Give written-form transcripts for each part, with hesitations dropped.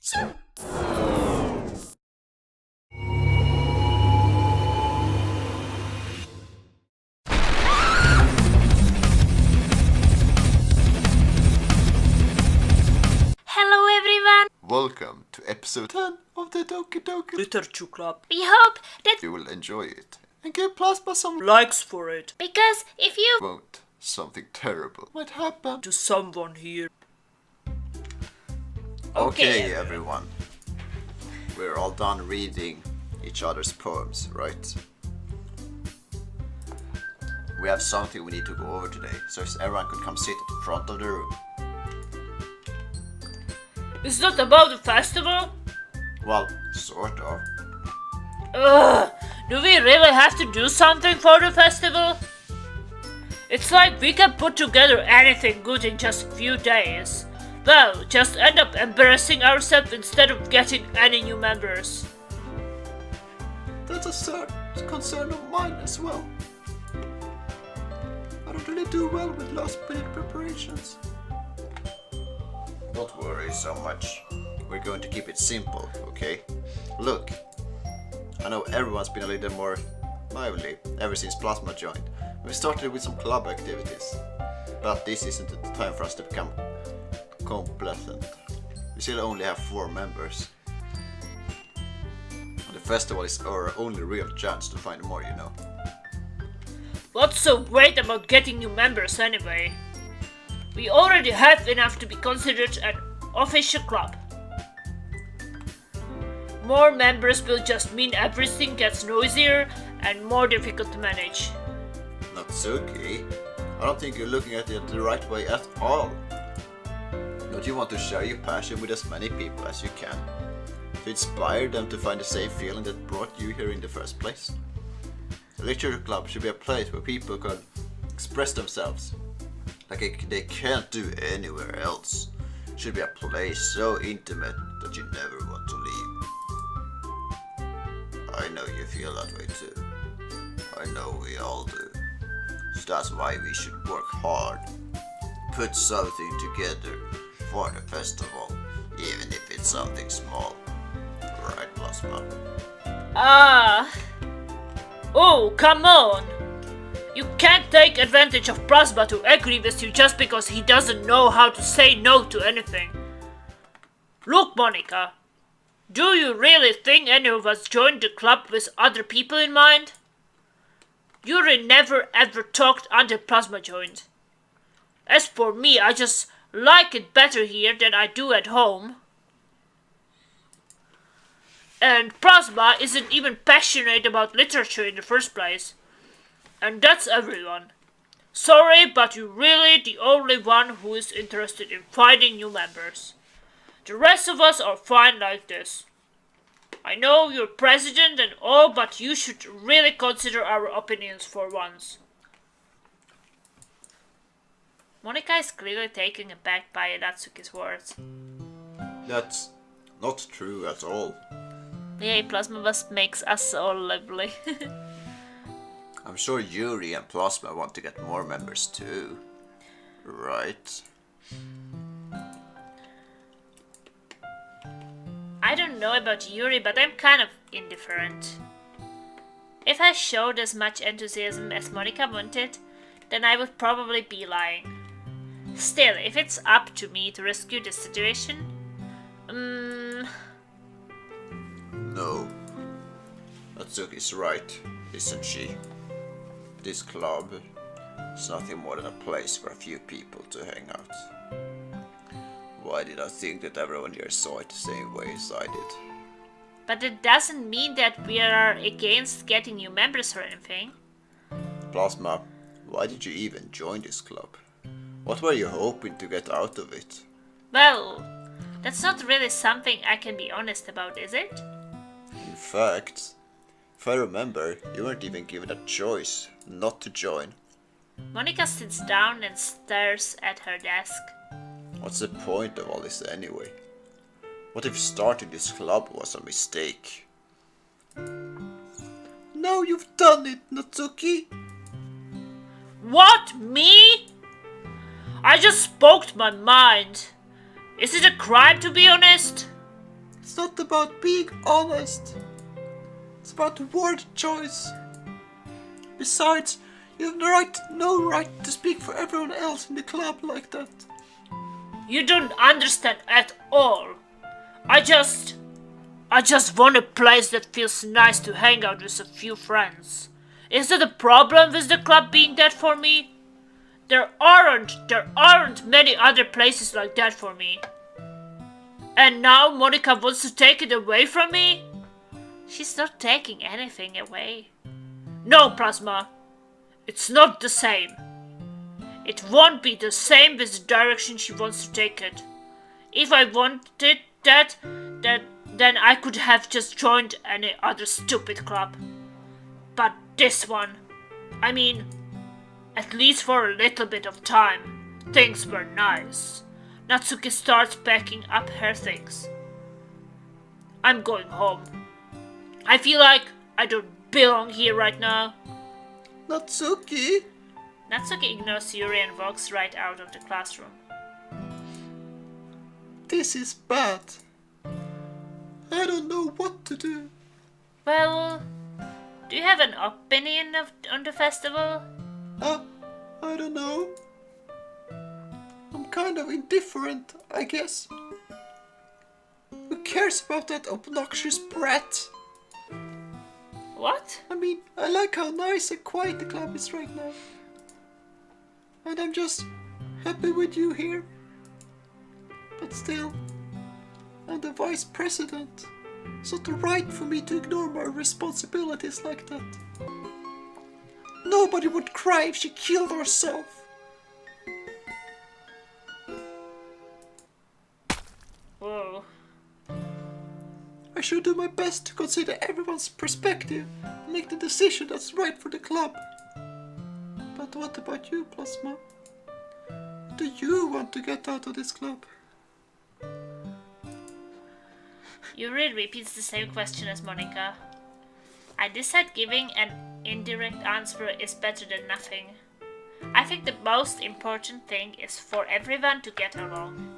Hello everyone! Welcome to episode 10 of the Doki Doki Literature Club. We hope that You will enjoy it and give Plasma some Likes for it. because if you won't, something terrible might happen. To someone here. Okay, everyone. We're all done reading each other's poems, right? We have something we need to go over today, so if everyone could come sit at the front of the room. It's not about the festival? Well, sort of. Ugh, do we really have to do something for the festival? It's like we can put together anything good in just a few days. Well, just end up embarrassing ourselves instead of getting any new members. That's a certain concern of mine as well. I don't really do well with last minute preparations. Don't worry so much. We're going to keep it simple, okay? Look, I know everyone's been a little more lively ever since Plasma joined. We started with some club activities, but this isn't the time for us to become complacent. We still only have 4 members. And the festival is our only real chance to find more, you know. What's so great about getting new members anyway? We already have enough to be considered an official club. More members will just mean everything gets noisier and more difficult to manage. Natsuki, I don't think you're looking at it the right way at all. Don't you want to share your passion with as many people as you can? To inspire them to find the same feeling that brought you here in the first place? The literature club should be a place where people can express themselves like they can't do anywhere else. It should be a place so intimate that you never want to leave. I know you feel that way too. I know we all do. So that's why we should work hard. Put something together for the festival, even if it's something small. Right, Plasma? Oh, come on! You can't take advantage of Plasma to agree with you just because he doesn't know how to say no to anything. Look, Monica, do you really think any of us joined the club with other people in mind? Yuri never ever talked until Plasma joined. As for me, I just like it better here than I do at home. And Plasma isn't even passionate about literature in the first place. And that's everyone. Sorry, but you're really the only one who is interested in finding new members. The rest of us are fine like this. I know you're president and all, but you should really consider our opinions for once. Monica is clearly taken aback by Natsuki's words. That's not true at all. Yay, PlasmaWasp makes us all lovely. I'm sure Yuri and Plasma want to get more members too. Right? I don't know about Yuri, but I'm kind of indifferent. If I showed as much enthusiasm as Monica wanted, then I would probably be lying. Still, if it's up to me to rescue the situation, No. Natsuki's right, isn't she? This club is nothing more than a place for a few people to hang out. Why did I think that everyone here saw it the same way as I did? But it doesn't mean that we are against getting new members or anything. Plasma, why did you even join this club? What were you hoping to get out of it? Well, that's not really something I can be honest about, is it? In fact, if I remember, you weren't even given a choice not to join. Monica sits down and stares at her desk. What's the point of all this anyway? What if starting this club was a mistake? Now you've done it, Natsuki! What? Me? I just spoke my mind. Is it a crime to be honest? It's not about being honest. It's about the word choice. Besides, you have no right to speak for everyone else in the club like that. You don't understand at all. I just want a place that feels nice to hang out with a few friends. Is that a problem with the club being that for me? There aren't many other places like that for me. And now Monica wants to take it away from me? She's not taking anything away. No, Plasma. It's not the same. It won't be the same with the direction she wants to take it. If I wanted that, then I could have just joined any other stupid club. But this one, I mean, at least for a little bit of time, things were nice. Natsuki starts packing up her things. I'm going home. I feel like I don't belong here right now. Natsuki? Natsuki ignores Yuri and walks right out of the classroom. This is bad. I don't know what to do. Well, do you have an opinion on the festival? I don't know. I'm kind of indifferent, I guess. Who cares about that obnoxious brat? What? I mean, I like how nice and quiet the club is right now. And I'm just happy with you here. But still, I'm the vice president. It's not the right for me to ignore my responsibilities like that. Nobody would cry if she killed herself. Whoa. I should do my best to consider everyone's perspective and make the decision that's right for the club. But what about you, Plasma? Do you want to get out of this club? Yuri repeats the same question as Monica. I decide giving an indirect answer is better than nothing. I think the most important thing is for everyone to get along.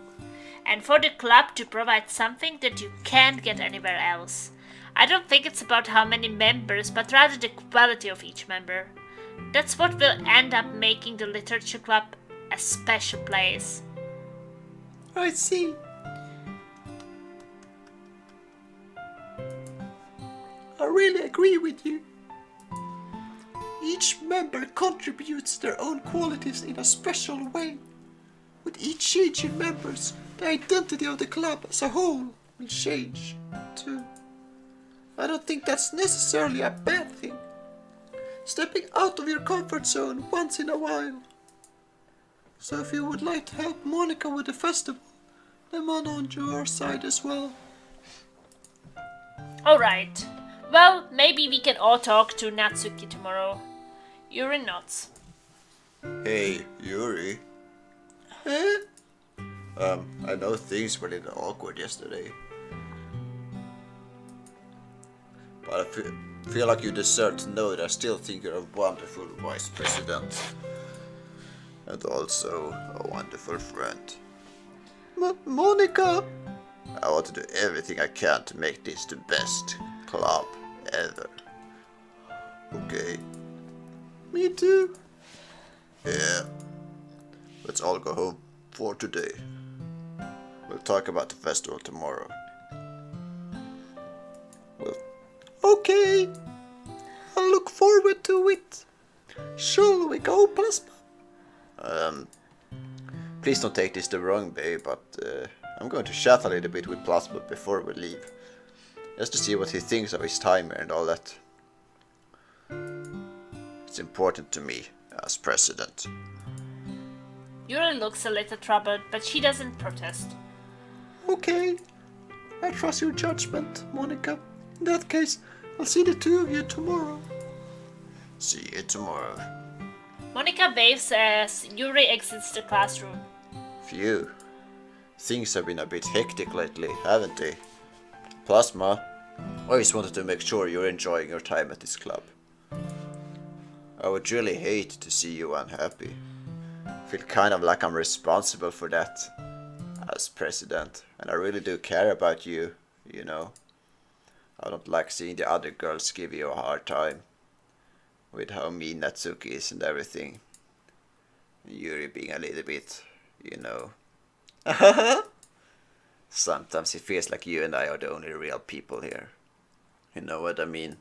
And for the club to provide something that you can't get anywhere else. I don't think it's about how many members, but rather the quality of each member. That's what will end up making the literature club a special place. I see. I really agree with you. Each member contributes their own qualities in a special way. With each change in members, the identity of the club as a whole will change too. I don't think that's necessarily a bad thing. Stepping out of your comfort zone once in a while. So if you would like to help Monica with the festival, then I'm on your side as well. Alright. Well, maybe we can all talk to Natsuki tomorrow. Yuri nods. Hey, Yuri. Eh? I know things were a little awkward yesterday. But I feel like you deserve to know that I still think you're a wonderful vice president. And also a wonderful friend. Monica! I want to do everything I can to make this the best club ever. Okay. Me too. Yeah. Let's all go home for today. We'll talk about the festival tomorrow. Okay. I look forward to it. Shall we go, Plasma? Please don't take this the wrong way, but I'm going to chat a little bit with Plasma before we leave. Just to see what he thinks of his timer and all that. It's important to me as president. Yuri looks a little troubled, but she doesn't protest. Okay. I trust your judgment, Monica. In that case, I'll see the two of you tomorrow. See you tomorrow. Monica waves as Yuri exits the classroom. Phew. Things have been a bit hectic lately, haven't they? Plasma, I just wanted to make sure you're enjoying your time at this club. I would really hate to see you unhappy. I feel kind of like I'm responsible for that as president, and I really do care about you, you know. I don't like seeing the other girls give you a hard time with how mean Natsuki is and everything. Yuri being a little bit, you know. Sometimes it feels like you and I are the only real people here. You know what I mean?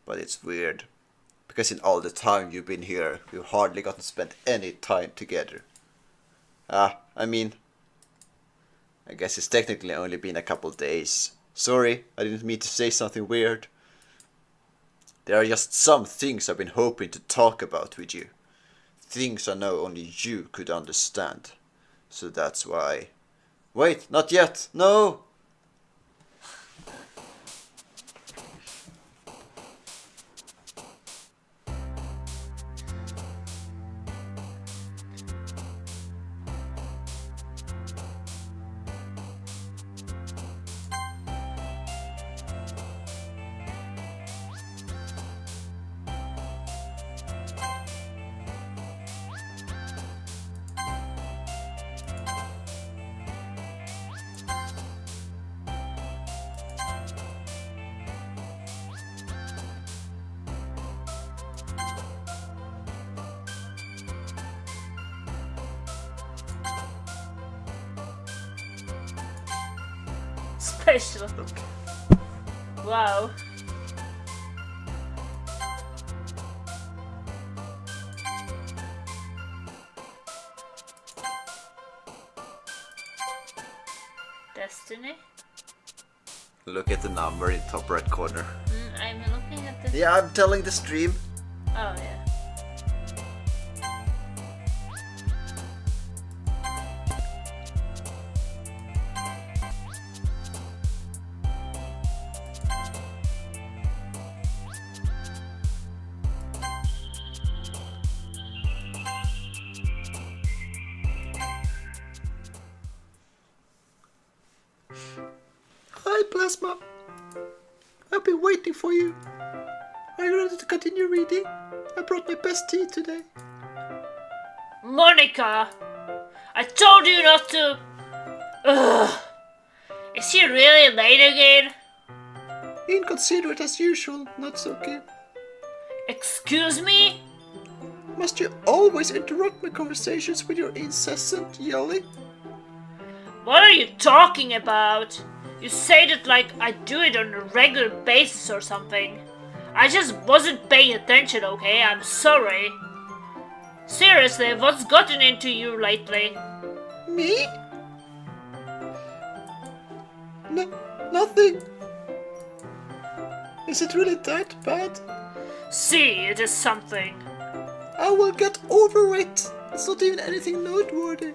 But it's weird. Because in all the time you've been here, we've hardly gotten spent any time together. I guess it's technically only been a couple days. Sorry, I didn't mean to say something weird. There are just some things I've been hoping to talk about with you. Things I know only you could understand. So that's why... Wait, not yet! No! Special. Wow. Destiny? Look at the number in the top right corner. I'm looking at the... Yeah, I'm telling the stream. Oh, yeah. Hi, Plasma. I've been waiting for you. Are you ready to continue reading? I brought my best tea today. Monica! I told you not to... Ugh. Is she really late again? Inconsiderate as usual, Natsuki. Excuse me? Must you always interrupt my conversations with your incessant yelling? What are you talking about? You say that like I do it on a regular basis or something. I just wasn't paying attention, okay? I'm sorry. Seriously, what's gotten into you lately? Me? Nothing. Is it really that bad? See, it is something. I will get over it. It's not even anything noteworthy.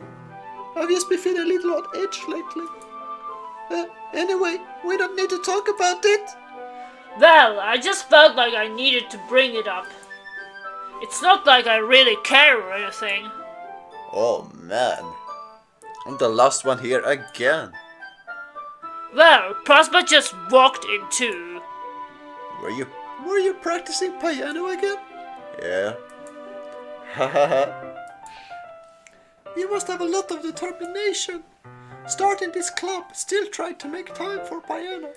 I've just been feeling a little on edge lately. Anyway, we don't need to talk about it. Well, I just felt like I needed to bring it up. It's not like I really care or anything. Oh man. I'm the last one here again. Well, Prosper just walked in too. Were you practicing piano again? Yeah. Hahaha. You must have a lot of determination. Starting this club, still trying to make time for piano.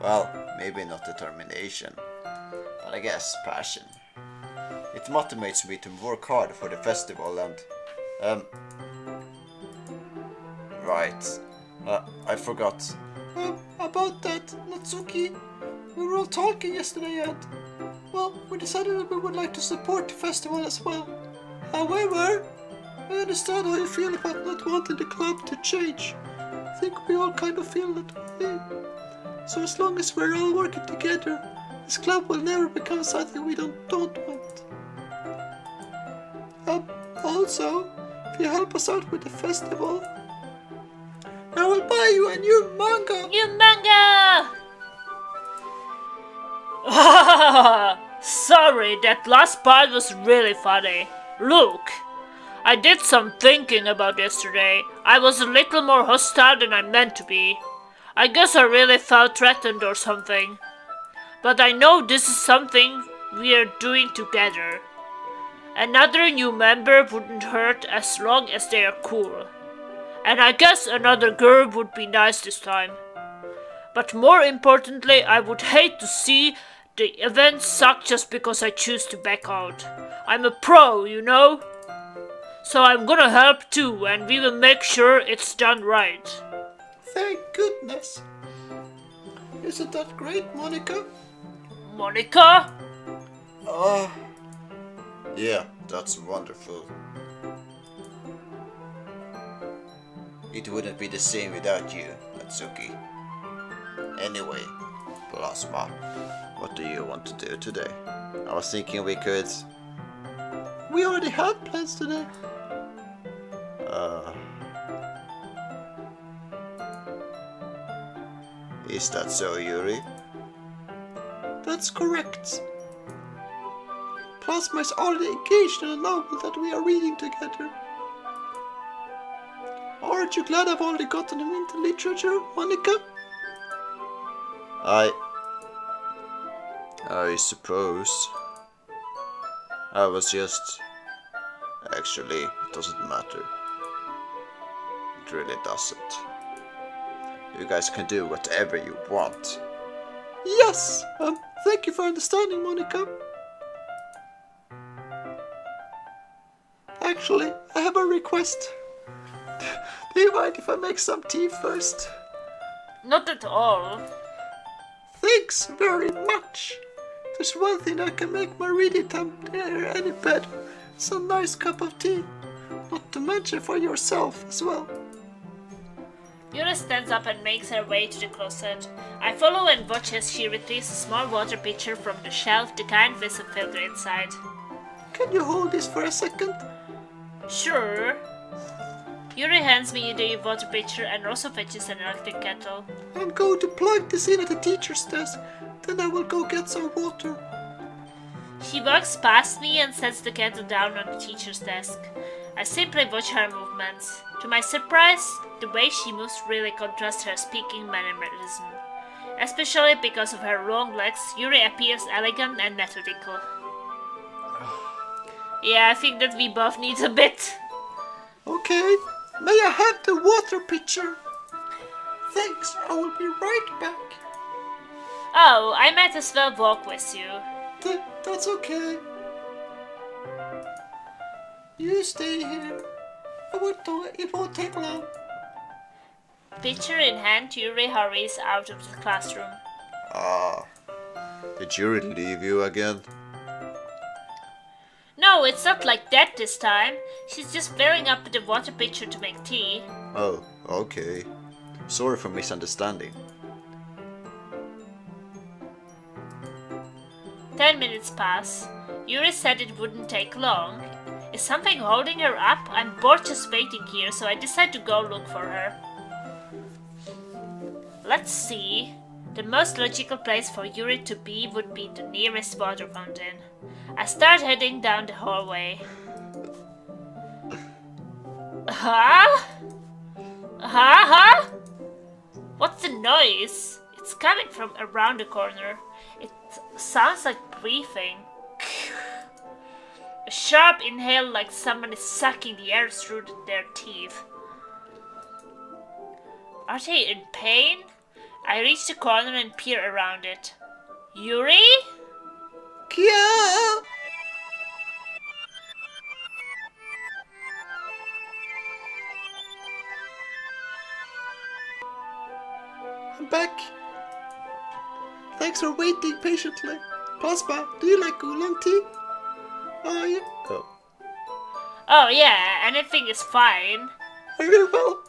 Well, maybe not determination, but I guess passion. It motivates me to work hard for the festival and... Right. I forgot. About that, Natsuki. We were all talking yesterday and... Well, we decided that we would like to support the festival as well. However, I understand how you feel about not wanting the club to change. I think we all kind of feel that way. So as long as we're all working together, this club will never become something we don't want. Also, if you help us out with the festival, I will buy you a new manga! New manga! Sorry, that last part was really funny. Look, I did some thinking about yesterday. I was a little more hostile than I meant to be. I guess I really felt threatened or something. But I know this is something we are doing together. Another new member wouldn't hurt as long as they are cool. And I guess another girl would be nice this time. But more importantly, I would hate to see the event suck just because I choose to back out. I'm a pro, you know? So I'm gonna help too, and we will make sure it's done right. Thank goodness. Isn't that great, Monica? Monica? Yeah, that's wonderful. It wouldn't be the same without you, Natsuki. Anyway, Plasma, what do you want to do today? I was thinking we could... We already have plans today. Is that so, Yuri? That's correct. Plasma is already engaged in a novel that we are reading together. Aren't you glad I've already gotten him into literature, Monica? I suppose. I was just... Actually, it doesn't matter. It really doesn't. You guys can do whatever you want. Yes! Thank you for understanding, Monica. Actually, I have a request. Do you mind if I make some tea first? Not at all. Thanks very much. There's one thing that can make my reading time any better. It's a nice cup of tea. Not to mention for yourself as well. Yuri stands up and makes her way to the closet. I follow and watch as she retrieves a small water pitcher from the shelf, the kind with a filter inside. Can you hold this for a second? Sure. Yuri hands me the water pitcher and also fetches an electric kettle. I'm going to plug this in at the teacher's desk. Then I will go get some water. She walks past me and sets the kettle down on the teacher's desk. I simply watch her movements. To my surprise, the way she moves really contrasts her speaking mannerism. Especially because of her long legs, Yuri appears elegant and methodical. Yeah, I think that we both need a bit. Okay, may I have the water pitcher? Thanks, I will be right back. Oh, I might as well walk with you. That's okay. You stay here. It won't take long. Pitcher in hand, Yuri hurries out of the classroom. Did Yuri leave you again? No, it's not like that this time. She's just filling up the water pitcher to make tea. Oh, okay. Sorry for misunderstanding. 10 minutes pass. Yuri said it wouldn't take long. Is something holding her up? I'm bored just waiting here, so I decide to go look for her. Let's see. The most logical place for Yuri to be would be the nearest water fountain. I start heading down the hallway. Huh? What's the noise? It's coming from around the corner. It sounds like breathing. A sharp inhale like someone is sucking the air through their teeth. Are they in pain? I reach the corner and peer around it. Yuri? Kia! I'm back. Thanks for waiting patiently. Plasma, do you like oolong tea? Oh, yeah. Oh yeah, anything is fine. Very well.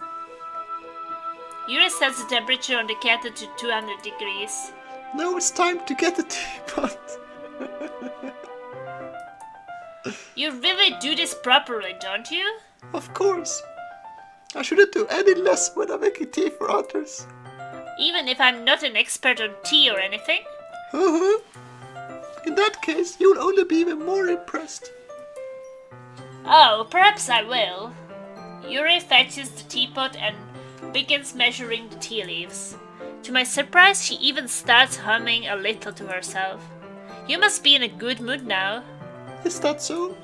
Yuri sets the temperature on the kettle to 200 degrees. Now it's time to get the teapot. You really do this properly, don't you? Of course. I shouldn't do any less when I'm making tea for others. Even if I'm not an expert on tea or anything? Uh-huh. In that case, you'll only be even more impressed. Oh, perhaps I will. Yuri fetches the teapot and begins measuring the tea leaves. To my surprise, she even starts humming a little to herself. You must be in a good mood now. Is that so?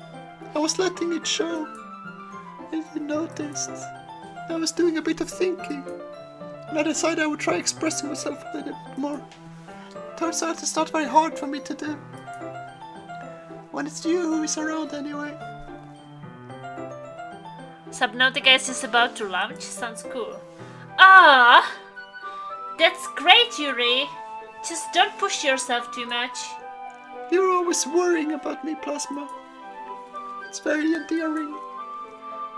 I was letting it show. As you noticed, I was doing a bit of thinking. and I decided I would try expressing myself a little bit more. Turns out it's not very hard for me to do. When it's you who is around anyway. Subnautica is just about to launch. Sounds cool. Ah, that's great, Yuri. Just don't push yourself too much. You're always worrying about me, Plasma. It's very endearing.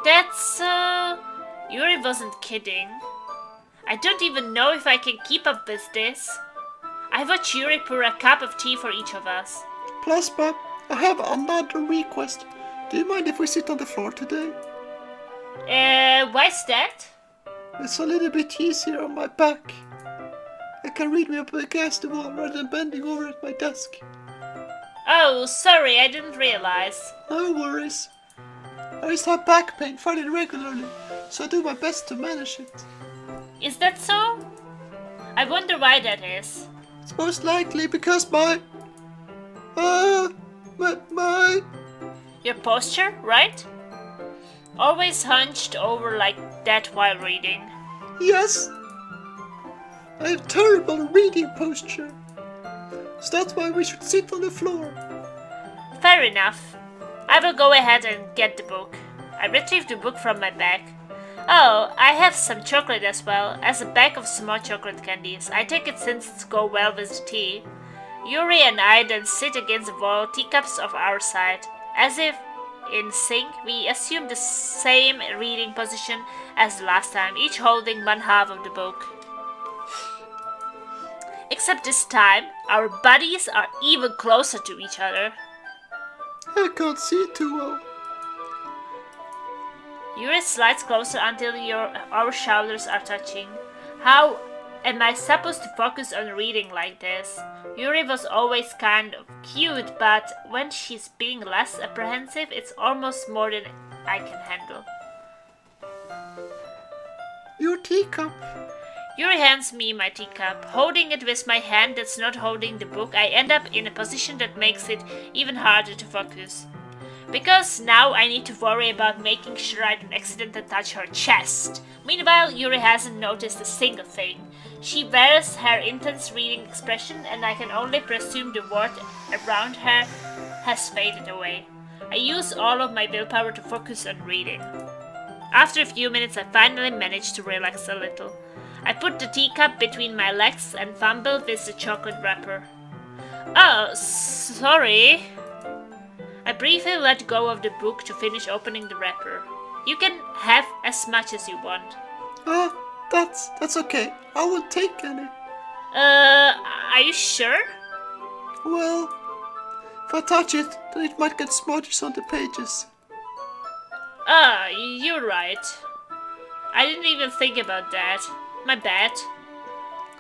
That's, Yuri wasn't kidding. I don't even know if I can keep up with this. I watched Yuri pour a cup of tea for each of us. Plasma, I have another request. Do you mind if we sit on the floor today? Why's that? It's a little bit easier on my back. I can read me up against the wall rather than bending over at my desk. Oh, sorry, I didn't realize. No worries. I used to have back pain fairly regularly, so I do my best to manage it. Is that so? I wonder why that is. It's most likely because my... Your posture, right? Always hunched over like that while reading. Yes. I have terrible reading posture. So that's why we should sit on the floor. Fair enough. I will go ahead and get the book. I retrieved the book from my bag. Oh, I have some chocolate as well, as a bag of small chocolate candies. I take it since it's go well with the tea. Yuri and I then sit against the wall, teacups of our side. As if in sync, we assume the same reading position as last time, each holding one half of the book. Except this time, our bodies are even closer to each other. I can't see too well. Yuri slides closer until our shoulders are touching. How am I supposed to focus on reading like this? Yuri was always kind of cute, but when she's being less apprehensive, it's almost more than I can handle. Your teacup. Yuri hands me my teacup. Holding it with my hand that's not holding the book, I end up in a position that makes it even harder to focus. Because now I need to worry about making sure I don't accidentally touch her chest. Meanwhile, Yuri hasn't noticed a single thing. She wears her intense reading expression, and I can only presume the world around her has faded away. I use all of my willpower to focus on reading. After a few minutes, I finally manage to relax a little. I put the teacup between my legs and fumble with the chocolate wrapper. Oh, sorry. I briefly let go of the book to finish opening the wrapper. You can have as much as you want. That's okay. I won't take any. Are you sure? Well, if I touch it, then it might get smudges on the pages. Ah, you're right. I didn't even think about that. My bad.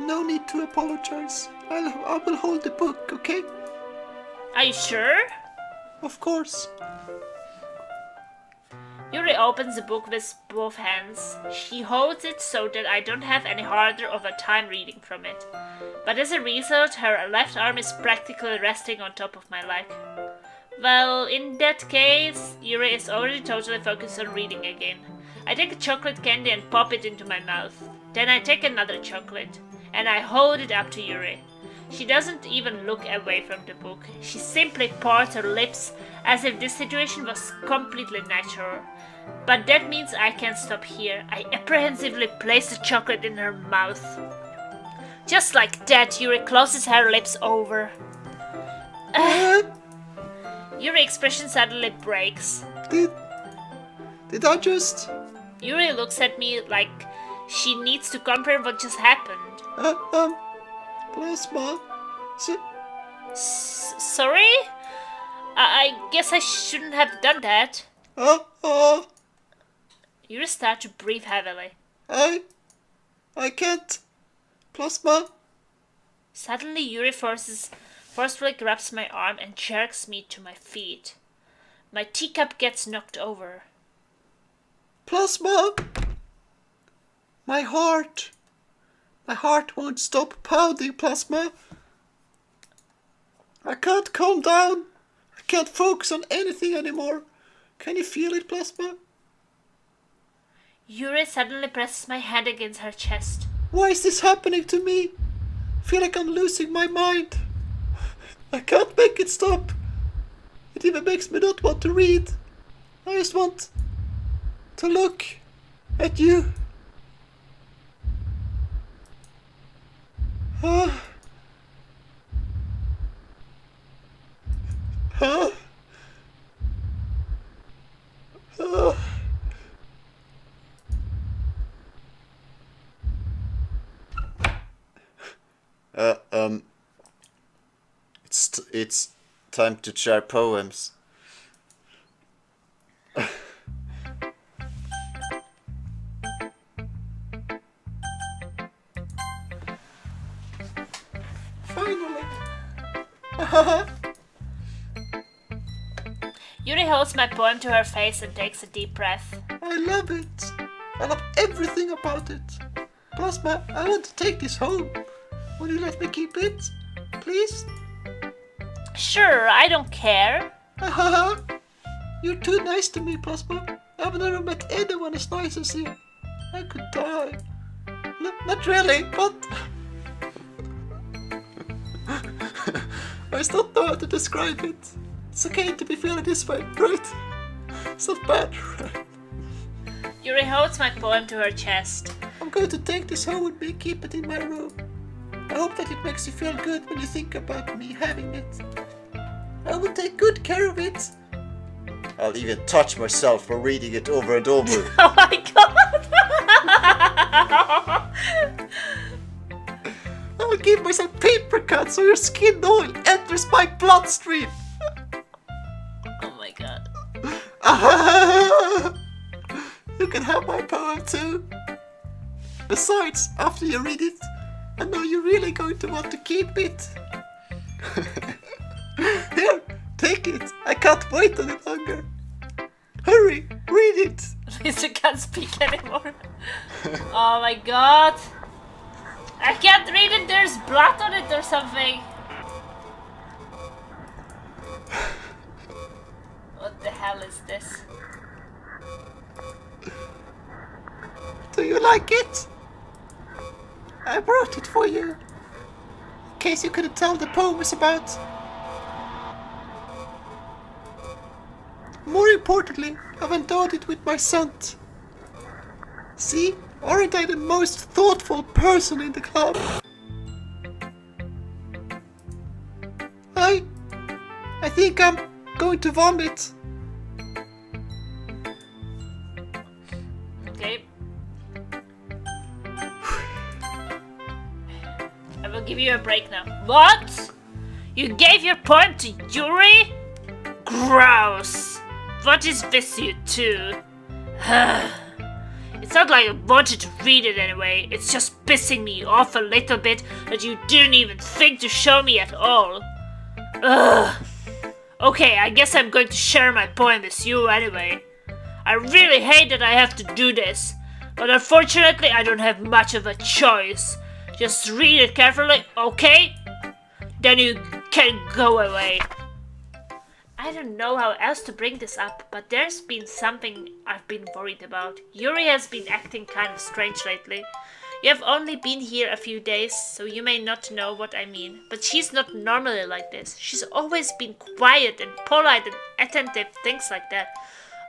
No need to apologize. I will hold the book, okay? Are you sure? Of course. Yuri opens the book with both hands. She holds it so that I don't have any harder of a time reading from it. But as a result, her left arm is practically resting on top of my leg. Well, in that case, Yuri is already totally focused on reading again. I take a chocolate candy and pop it into my mouth. Then I take another chocolate, and I hold it up to Yuri. She doesn't even look away from the book. She simply parts her lips as if this situation was completely natural. But that means I can't stop here. I apprehensively place the chocolate in her mouth. Just like that, Yuri closes her lips over. Yuri's expression suddenly breaks. Did I just... Yuri looks at me like she needs to comprehend what just happened. Plasma? Sorry? I guess I shouldn't have done that. Yuri starts to breathe heavily. I can't. Plasma? Suddenly Yuri forcefully grabs my arm and jerks me to my feet. My teacup gets knocked over. Plasma! My heart won't stop pounding, Plasma. I can't calm down. I can't focus on anything anymore. Can you feel it, Plasma? Yuri suddenly presses my hand against her chest. Why is this happening to me? I feel like I'm losing my mind. I can't make it stop. It even makes me not want to read. I just want to look at you. Ah. Ah. Ah. It's time to share poems. Finally. Yuri holds my poem to her face and takes a deep breath. I love it. I love everything about it. Plasma, I want to take this home. Will you let me keep it? Please? Sure, I don't care. You're too nice to me, Plasma. I've never met anyone as nice as you. I could die. Not really, but... I still don't know how to describe it. It's okay to be feeling this way, right? It's not bad, right? Yuri holds my poem to her chest. I'm going to take this home with me and keep it in my room. I hope that it makes you feel good when you think about me having it. I will take good care of it. I'll even touch myself while reading it over and over. Oh my god! I will give myself paper cuts so your skin oil enters my bloodstream. Oh my god. You can have my poem too. Besides, after you read it, I know you're really going to want to keep it. Here, take it. I can't wait any longer. Hurry, read it. Lisa can't speak anymore. Oh my god. I can't read it, there's blood on it or something. What the hell is this? Do you like it? I wrote it for you. In case you couldn't tell the poem is about. More importantly, I've endowed it with my scent. See? Aren't I the most thoughtful person in the club? I think I'm going to vomit. Okay. I will give you a break now. What? You gave your poem to Yuri? Gross. What is with you two? It's not like I wanted to read it anyway. It's just pissing me off a little bit that you didn't even think to show me at all. Ugh. Okay, I guess I'm going to share my poem with you anyway. I really hate that I have to do this, but unfortunately I don't have much of a choice. Just read it carefully, okay? Then you can go away. I don't know how else to bring this up, but there's been something I've been worried about. Yuri has been acting kind of strange lately. You have only been here a few days, so you may not know what I mean. But she's not normally like this. She's always been quiet and polite and attentive, things like that.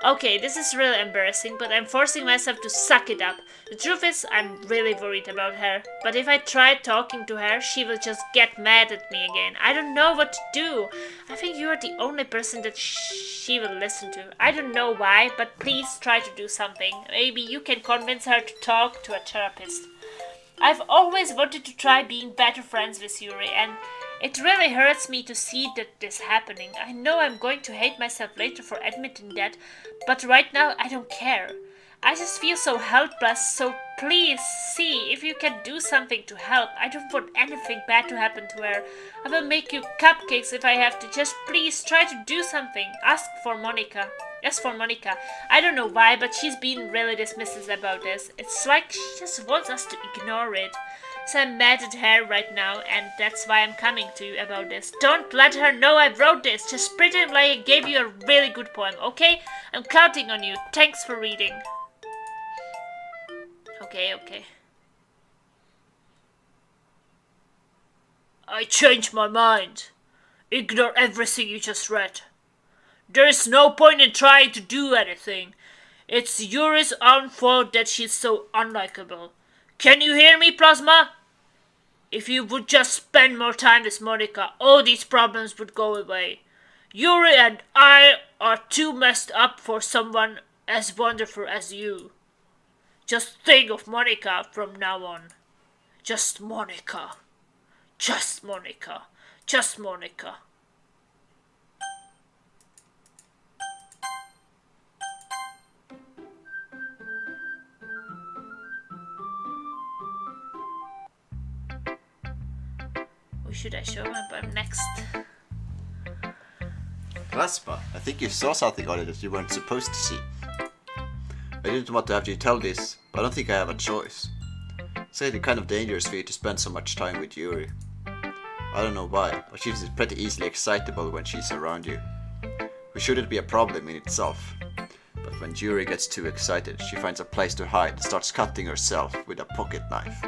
Okay, this is really embarrassing, but I'm forcing myself to suck it up. The truth is, I'm really worried about her. But if I try talking to her, she will just get mad at me again. I don't know what to do. I think you are the only person that she will listen to. I don't know why, but please try to do something. Maybe you can convince her to talk to a therapist. I've always wanted to try being better friends with Yuri, and it really hurts me to see that this happening. I know I'm going to hate myself later for admitting that, but right now I don't care. I just feel so helpless, so please see if you can do something to help. I don't want anything bad to happen to her. I will make you cupcakes if I have to. Just please try to do something. Ask for Monica. As for Monica, I don't know why, but she's been really dismissive about this. It's like she just wants us to ignore it. So I'm mad at her right now, and that's why I'm coming to you about this. Don't let her know I wrote this. Just pretend like I gave you a really good poem, okay? I'm counting on you. Thanks for reading. Okay. I changed my mind. Ignore everything you just read. There is no point in trying to do anything. It's Yuri's own fault that she's so unlikable. Can you hear me, Plasma? If you would just spend more time with Monica, all these problems would go away. Yuri and I are too messed up for someone as wonderful as you. Just think of Monica from now on. Just Monica. Just Monica. Just Monica. Who should I show up on next? Plasma, I think you saw something on it that you weren't supposed to see. I didn't want to have you tell this, but I don't think I have a choice. It's really kind of dangerous for you to spend so much time with Yuri. I don't know why, but she's pretty easily excitable when she's around you. Which shouldn't be a problem in itself. But when Yuri gets too excited, she finds a place to hide and starts cutting herself with a pocket knife.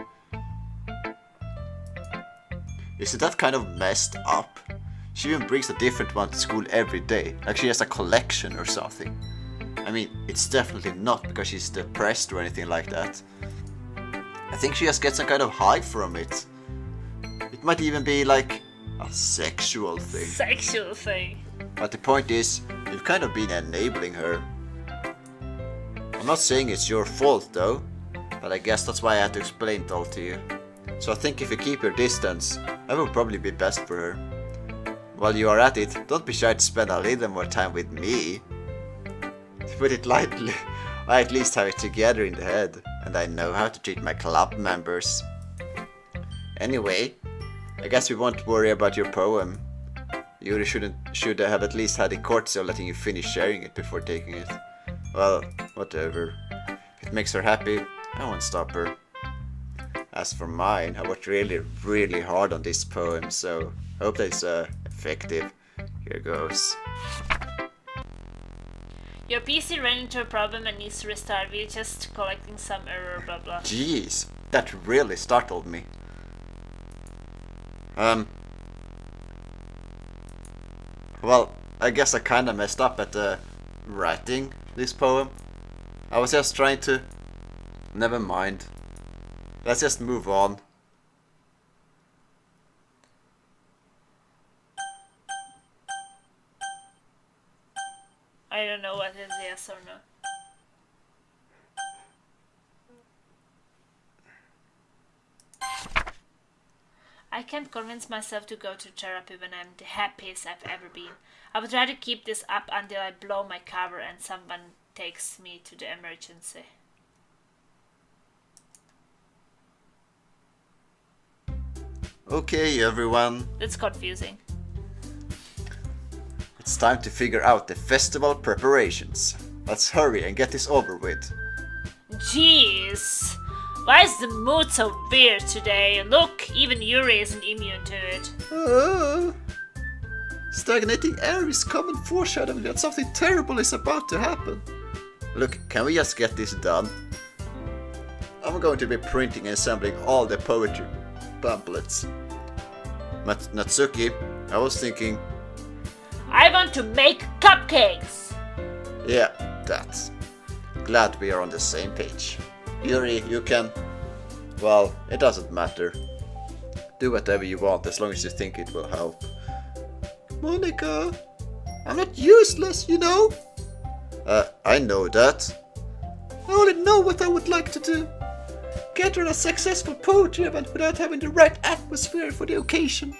Isn't that kind of messed up? She even brings a different one to school every day, like she has a collection or something. I mean, it's definitely not because she's depressed or anything like that. I think she just gets some kind of high from it. It might even be like a sexual thing. Sexual thing. But the point is, you've kind of been enabling her. I'm not saying it's your fault though, but I guess that's why I had to explain it all to you. So I think if you keep your distance, that will probably be best for her. While you are at it, don't be shy to spend a little more time with me. To put it lightly, I at least have it together in the head, and I know how to treat my club members. Anyway, I guess we won't worry about your poem. Yuri should have at least had the courtesy of letting you finish sharing it before taking it. Well, whatever. If it makes her happy, I won't stop her. As for mine, I worked really hard on this poem, so I hope that it's effective. Here goes. Your PC ran into a problem and needs to restart. We're just collecting some error, blah blah. Jeez, that really startled me. Well, I guess I kinda messed up at writing this poem. I was just trying to... Never mind. Let's just move on. I don't know what is yes or no. I can't convince myself to go to therapy when I'm the happiest I've ever been. I would rather keep this up until I blow my cover and someone takes me to the emergency. Okay, everyone. That's confusing. It's time to figure out the festival preparations. Let's hurry and get this over with. Jeez. Why is the mood so weird today? Look, even Yuri isn't immune to it. Stagnating air is common foreshadowing that something terrible is about to happen. Look, can we just get this done? I'm going to be printing and assembling all the poetry pamphlets. Natsuki, I was thinking... I want to make cupcakes! Yeah, that's... Glad we are on the same page. Yuri, you can... Well, it doesn't matter. Do whatever you want as long as you think it will help. Monica, I'm not useless, you know? I know that. I only know what I would like to do. Get her a successful poetry event without having the right atmosphere for the occasion.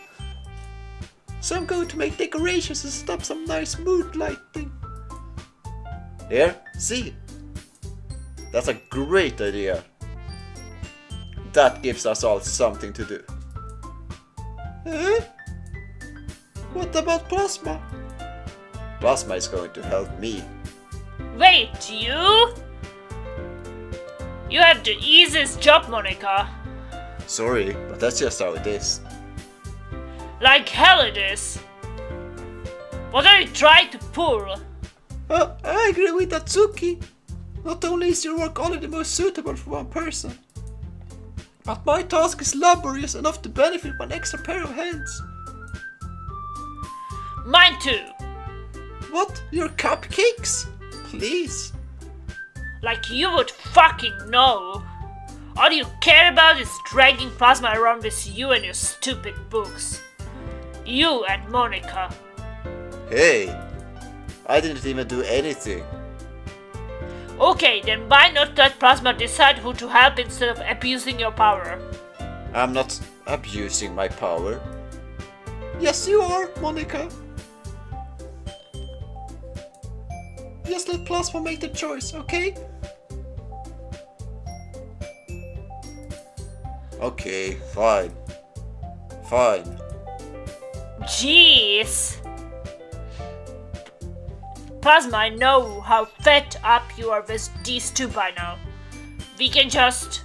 So I'm going to make decorations and set up some nice mood lighting. Here, see? That's a great idea. That gives us all something to do. Eh? What about Plasma? Plasma is going to help me. Wait, you? You have the easiest job, Monica. Sorry, but that's just how it is. Like hell it is. What are you trying to pull? I agree with Natsuki. Not only is your work only the most suitable for one person, But my task is laborious enough to benefit an extra pair of hands. Mine too. What? Your cupcakes? Please. Like you would fucking know. All you care about is dragging Plasma around with you and your stupid books. You and Monica. Hey, I didn't even do anything. Okay, then why not let Plasma decide who to help instead of abusing your power? I'm not abusing my power. Yes, you are, Monica. Just let Plasma make the choice, okay? Okay, fine. Fine. Jeez! Plasma, I know how fed up you are with these two by now. We can just...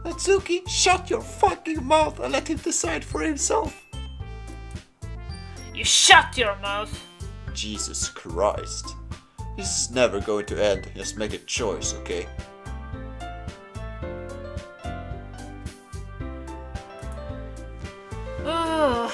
Natsuki, shut your fucking mouth and let him decide for himself. You shut your mouth. Jesus Christ. This is never going to end. Just make a choice, okay? Ugh.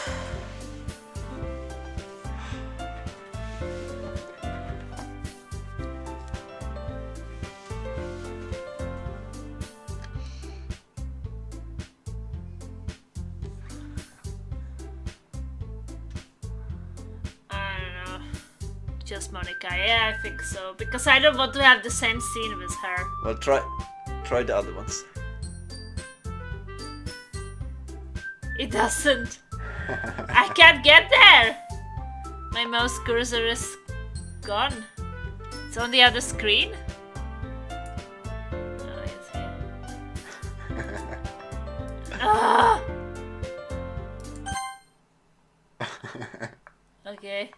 Just Monica, yeah, I think so. Because I don't want to have the same scene with her. Well, try the other ones. It doesn't. I can't get there. My mouse cursor is gone. It's on the other screen. Oh, it's here. Ah! Okay.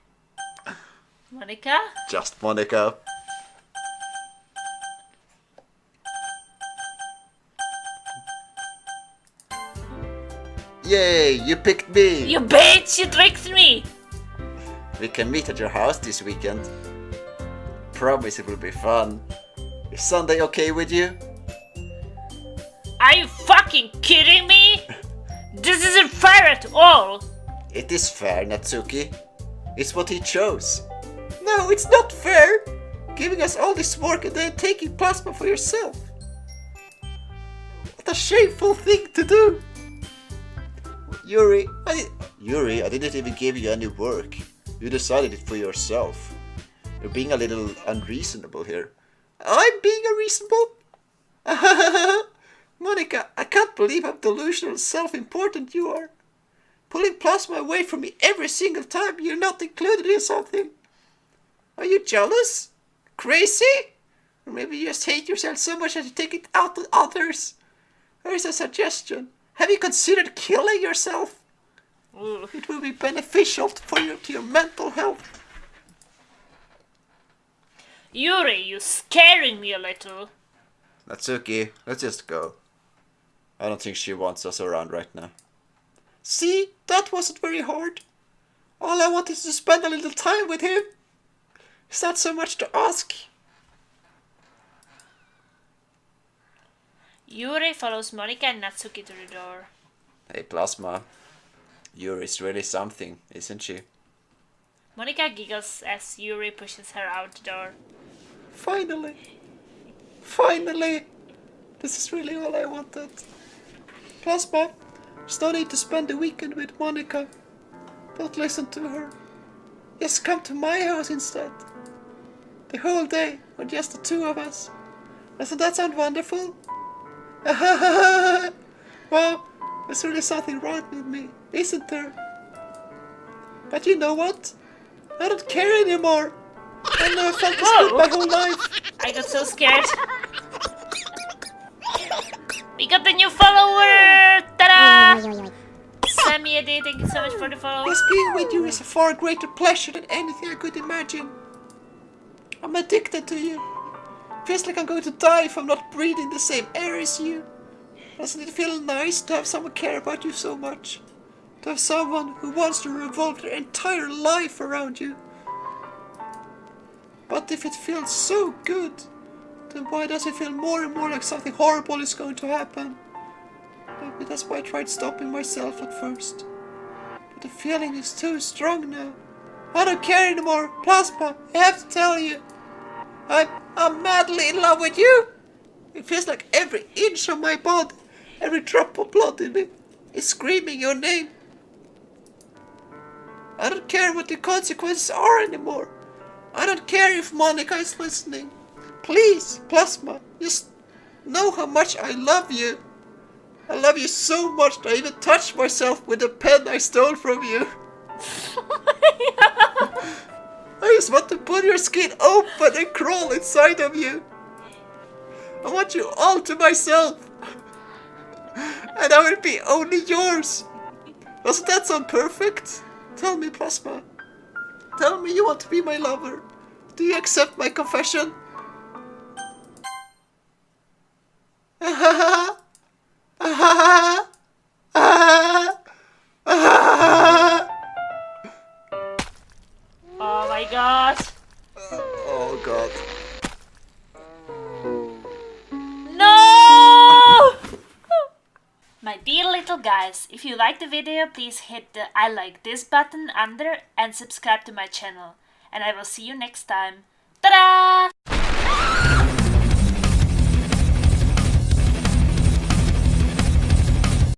Monica? Just Monica. Yay, you picked me! You bitch! You tricked me! We can meet at your house this weekend. Promise it will be fun. Is Sunday okay with you? Are you fucking kidding me? This isn't fair at all! It is fair, Natsuki. It's what he chose. No, it's not fair! Giving us all this work and then taking Plasma for yourself. What a shameful thing to do! Yuri, I didn't even give you any work. You decided it for yourself. You're being a little unreasonable here. I'm being unreasonable? Monica, I can't believe how delusional and self-important you are. Pulling Plasma away from me every single time you're not included in something. Are you jealous? Crazy? Or maybe you just hate yourself so much that you take it out on others? Here's a suggestion. Have you considered killing yourself? It will be beneficial to your mental health. Yuri, you're scaring me a little. Natsuki, let's just go. I don't think she wants us around right now. See, that wasn't very hard. All I wanted is to spend a little time with him. Is that so much to ask? Yuri follows Monica and Natsuki to the door. Hey, Plasma. Yuri's really something, isn't she? Monica giggles as Yuri pushes her out the door. Finally! Finally! This is really all I wanted. Plasma, there's no need to spend the weekend with Monica. Don't listen to her. Just come to my house instead. The whole day, with just the two of us. Doesn't that sound wonderful? Well, there's really something wrong with me, isn't there? But you know what? I don't care anymore. I never felt this good my whole life. I got so scared. We got a new follower! Ta-da! Sammy Eddie, thank you so much for the follow. Yes, being with you is a far greater pleasure than anything I could imagine. I'm addicted to you. Feels like I'm going to die if I'm not breathing the same air as you. Doesn't it feel nice to have someone care about you so much? To have someone who wants to revolve their entire life around you. But if it feels so good, then why does it feel more and more like something horrible is going to happen? Maybe that's why I tried stopping myself at first. But the feeling is too strong now. I don't care anymore, Plasma. I have to tell you. I'm madly in love with you. It feels like every inch of my body, every drop of blood in me is screaming your name. I don't care what the consequences are anymore. I don't care if Monica is listening. Please, Plasma, just know how much I love you. I love you so much that I even touched myself with the pen I stole from you. I just want to put your skin open and crawl inside of you. I want you all to myself. And I will be only yours. Doesn't that sound perfect? Tell me, Plasma. Tell me you want to be my lover. Do you accept my confession? Oh my god. Oh god. No! My dear little guys, if you like the video, please hit the I like this button under and subscribe to my channel. And I will see you next time. Ta-da!